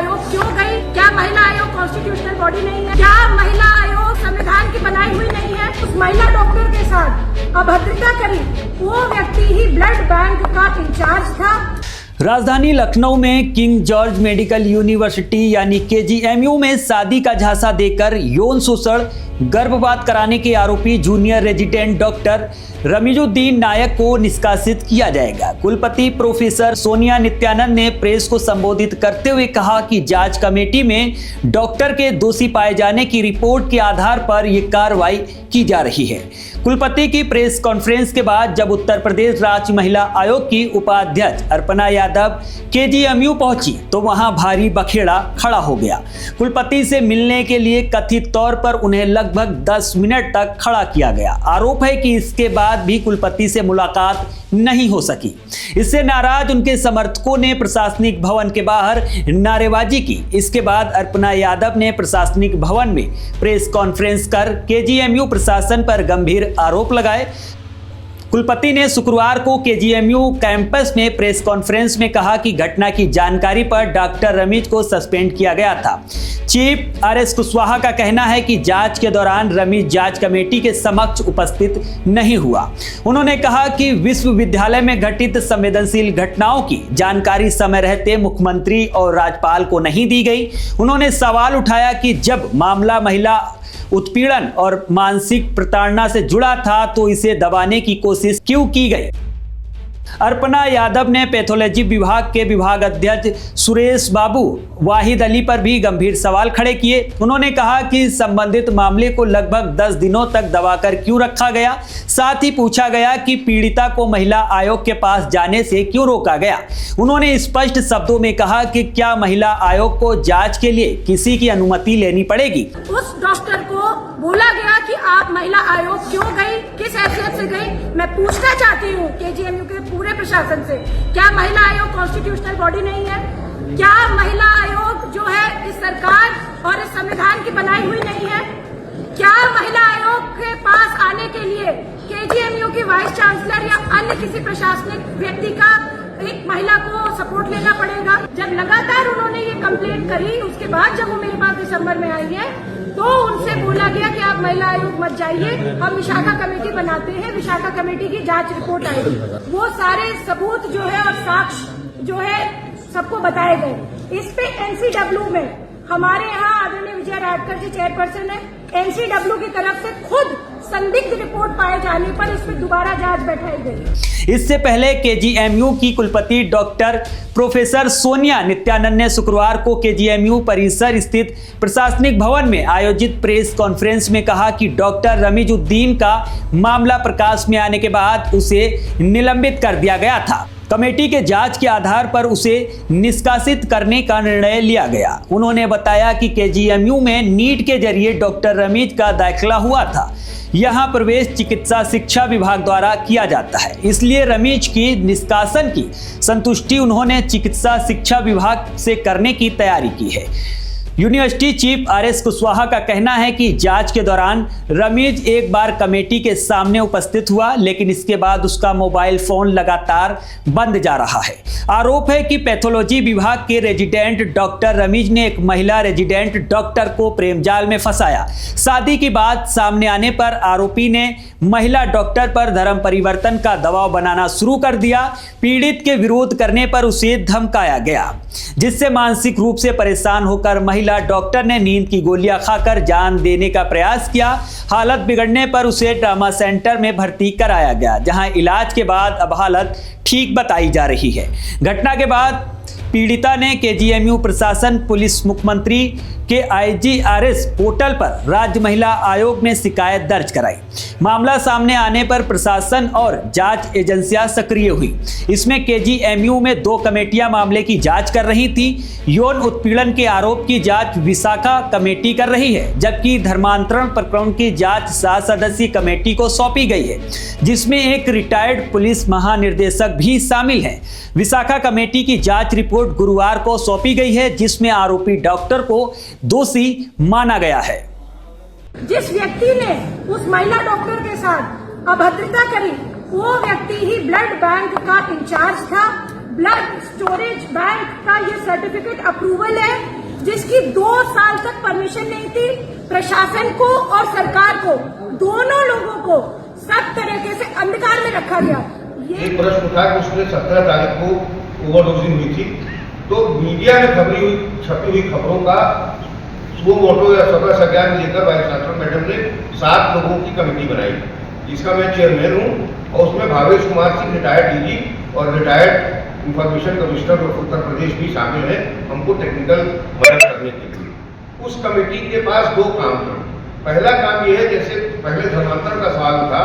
आयोग क्यों गई? क्या महिला आयोग कॉन्स्टिट्यूशनल बॉडी नहीं है? क्या महिला आयोग संविधान की बनाई हुई नहीं है? उस महिला डॉक्टर के साथ अभद्रता करी, वो व्यक्ति ही ब्लड बैंक का इंचार्ज था। राजधानी लखनऊ में किंग जॉर्ज मेडिकल यूनिवर्सिटी यानी KGMU में शादी का झांसा देकर यौन शोषण गर्भपात कराने के आरोपी जूनियर रेजिडेंट डॉक्टर रमीजुद्दीन नायक को निष्कासित किया जाएगा। कुलपति प्रोफेसर सोनिया नित्यानंद ने प्रेस को संबोधित करते हुए कहा कि जांच कमेटी में डॉक्टर के दोषी पाए जाने की रिपोर्ट के आधार पर यह कार्रवाई की जा रही है। कुलपति की प्रेस कॉन्फ्रेंस के बाद जब उत्तर प्रदेश राज्य महिला आयोग की उपाध्यक्ष अर्पणा यादव KGMU पहुंची तो वहां भारी बखेड़ा खड़ा हो गया। कुलपति से मिलने के लिए कथित तौर पर उन्हें लगभग 10 मिनट तक खड़ा किया गया। आरोप है कि इसके बाद भी कुलपति से मुलाकात नहीं हो सकी। इससे नाराज उनके समर्थकों ने प्रशासनिक भवन के बाहर नारेबाजी की। इसके बाद अर्पणा यादव ने प्रशासनिक भवन में प्रेस कॉन्फ्रेंस कर KGMU प्रशासन पर गंभीर आरोप लगाए। कुलपति ने शुक्रवार को KGMU कैंपस में प्रेस कॉन्फ्रेंस में कहा कि घटना की जानकारी पर डॉक्टर रमीज को सस्पेंड किया गया था। चीफ RS कुशवाहा का कहना है कि जांच के दौरान रमीज जांच कमेटी के समक्ष उपस्थित नहीं हुआ। उन्होंने कहा कि विश्वविद्यालय में घटित संवेदनशील घटनाओं की जानकारी समय रहते मुख्यमंत्री और राज्यपाल को नहीं दी गई। उन्होंने सवाल उठाया कि जब मामला महिला उत्पीड़न और मानसिक प्रताड़ना से जुड़ा था तो इसे दबाने की कोशिश क्यों की गई। अर्पणा यादव ने पैथोलॉजी विभाग के विभाग अध्यक्ष सुरेश बाबू वाहिद अली पर भी गंभीर सवाल खड़े किए। उन्होंने कहा कि संबंधित मामले को लगभग 10 दिनों तक दबाकर क्यों रखा गया। साथ ही पूछा गया कि पीड़िता को महिला आयोग के पास जाने से क्यों रोका गया। उन्होंने स्पष्ट शब्दों में कहा कि क्या महिला आयोग को जांच के लिए किसी की अनुमति लेनी पड़ेगी। उस डॉक्टर को बोला गया कि आप महिला आयोग क्यों गई, किस हैसियत से गई। मैं पूछना चाहती हूँ KGMU के पूरे प्रशासन से, क्या महिला आयोग कॉन्स्टिट्यूशनल बॉडी नहीं है? क्या महिला आयोग जो है इस सरकार और इस संविधान की बनाई हुई नहीं है? क्या महिला आयोग के पास आने के लिए KGMU की वाइस चांसलर या अन्य किसी प्रशासनिक व्यक्ति का एक महिला को सपोर्ट लेना पड़ेगा? जब लगातार उन्होंने ये कंप्लेंट करी, उसके बाद जब वो मेरे पास दिसंबर में आई है तो उनसे बोला गया कि आप महिला आयोग मत जाइए, हम विशाखा कमेटी बनाते हैं, विशाखा कमेटी की जांच रिपोर्ट आएगी। वो सारे सबूत जो है और साक्ष्य जो है सबको बताए गए। इस पे NCW में हमारे यहाँ आदरणीय विजय राडकर जी चेयरपर्सन है, NCW की तरफ से खुद संदिग्ध रिपोर्ट पाए जाने पर इस पर दोबारा जांच बैठाई गई। इससे पहले KGMU की कुलपति डॉक्टर प्रोफेसर सोनिया नित्यानंद ने शुक्रवार को KGMU परिसर स्थित प्रशासनिक भवन में आयोजित प्रेस कॉन्फ्रेंस में कहा कि डॉक्टर रमीजुद्दीन का मामला प्रकाश में आने के बाद उसे निलंबित कर दिया गया था। कमेटी के जांच के आधार पर उसे निष्कासित करने का निर्णय लिया गया। उन्होंने बताया कि KGMU में नीट के जरिए डॉक्टर रमीज का दाखिला हुआ था। यहाँ प्रवेश चिकित्सा शिक्षा विभाग द्वारा किया जाता है, इसलिए रमीज की निष्कासन की संतुष्टि उन्होंने चिकित्सा शिक्षा विभाग से करने की तैयारी की है। यूनिवर्सिटी चीफ RS कुशवाहा का कहना है कि जांच के दौरान रमीज एक बार कमेटी के सामने उपस्थित हुआ, लेकिन इसके बाद उसका मोबाइल फोन लगातार बंद जा रहा है। आरोप है कि पैथोलॉजी विभाग के रेजिडेंट डॉक्टर रमीज ने एक महिला रेजिडेंट डॉक्टर को प्रेमजाल में फंसाया। शादी की बात सामने आने पर आरोपी ने महिला डॉक्टर पर धर्म परिवर्तन का दबाव बनाना शुरू कर दिया। पीड़ित के विरोध करने पर उसे धमकाया गया, जिससे मानसिक रूप से परेशान होकर महिला डॉक्टर ने नींद की गोलियां खाकर जान देने का प्रयास किया। हालत बिगड़ने पर उसे ट्रॉमा सेंटर में भर्ती कराया गया, जहां इलाज के बाद अब हालत ठीक बताई जा रही है। घटना के बाद पीड़िता ने KGMU प्रशासन, पुलिस, मुख्यमंत्री के IGRS पोर्टल पर राज्य महिला आयोग में शिकायत दर्ज कराई। मामला सामने आने पर प्रशासन और जांच एजेंसियां सक्रिय हुई। इसमें KGMU में 2 कमेटियां मामले की जांच कर रही थी। यौन उत्पीड़न के आरोप की जांच विशाखा कमेटी कर रही है, जबकि धर्मांतरण प्रकरण की जांच 7 सदस्यीय कमेटी को सौंपी गई है, जिसमें एक रिटायर्ड पुलिस महानिर्देशक भी शामिल है। विशाखा कमेटी की जांच रिपोर्ट गुरुवार को सौंपी गई है, जिसमें आरोपी डॉक्टर को दोषी माना गया है। जिस व्यक्ति ने उस महिला डॉक्टर के साथ अभद्रता करी, वो व्यक्ति ही ब्लड बैंक का इंचार्ज था। ब्लड स्टोरेज बैंक का ये सर्टिफिकेट अप्रूवल है, जिसकी 2 साल तक परमिशन नहीं थी। प्रशासन को और सरकार को, दोनों लोगों को सब तरीके से अंधकार में रखा गया। एक प्रश्न उठा कि उसमें 17 तारीख को ओवरडोजिंग हुई थी, तो मीडिया में छपी हुई खबरों का वो मोटो या सबका संज्ञान लेकर वाइस चांसलर मैडम ने 7 लोगों की कमेटी बनाई, जिसका मैं चेयरमैन हूँ। और उसमें भावेश कुमार सिंह रिटायर्ड डीजी और retired information commissioner of Uttar Pradesh भी शामिल है, हमको टेक्निकल मदद करने के लिए। उस कमेटी के पास 2 काम थे। पहला काम यह है, जैसे पहले धर्मांतरण का सवाल था,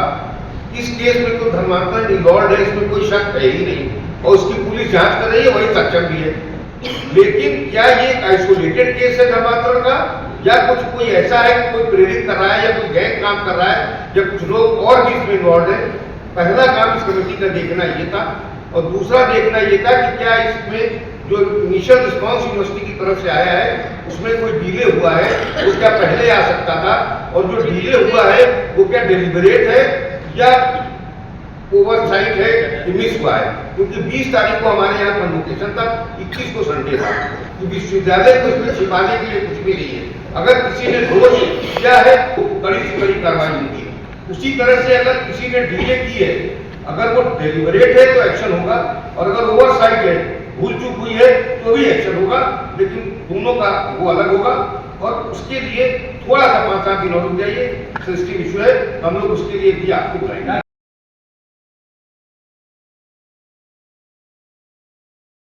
इस केस में तो धर्मांतरण इन्वॉल्व है, इसमें कोई शक है ही नहीं, और उसकी पुलिस जांच कर रही है, वही सक्षम भी है। लेकिन क्या ये एक आइसोलेटेड केस है धर्मांतरण का, या कुछ कोई ऐसा है कि कोई प्रेरित कर रहा है, या कोई गैंग काम कर रहा है, या कुछ लोग और भी इसमें इन्वॉल्व है? पहला काम इस कमेटी का देखना ये था। और दूसरा देखना ये था कि क्या इसमें जो इनिशियल रिस्पांस यूनिवर्सिटी की तरफ से आया है, उसमें कोई डिले हुआ है, वो क्या पहले आ सकता था, और जो डिले हुआ है वो क्या डेलिबरेट है या ओवरसाइट है, मिस हुआ है। क्योंकि 20 तारीख को हमारे यहाँ कन्वोकेशन था, 21 को संडे था, तो विश्वविद्यालय को इसमें छिपाने के लिए कुछ भी नहीं है। अगर किसी ने दोष किया है तो कड़ी से कड़ी कार्रवाई होगी। उसी तरह से अगर किसी ने डिले की है, अगर वो डेलिबरेट है तो एक्शन होगा, और अगर ओवरसाइट है, भूल चूक हुई है, तो भी एक्शन होगा। लेकिन दोनों का वो अलग होगा, और उसके लिए थोड़ा सा 5-7 दिन और रुक जाइए। सेंसिटिव इशू है, हम लोग उसके लिए भी आपको बुलाएंगे।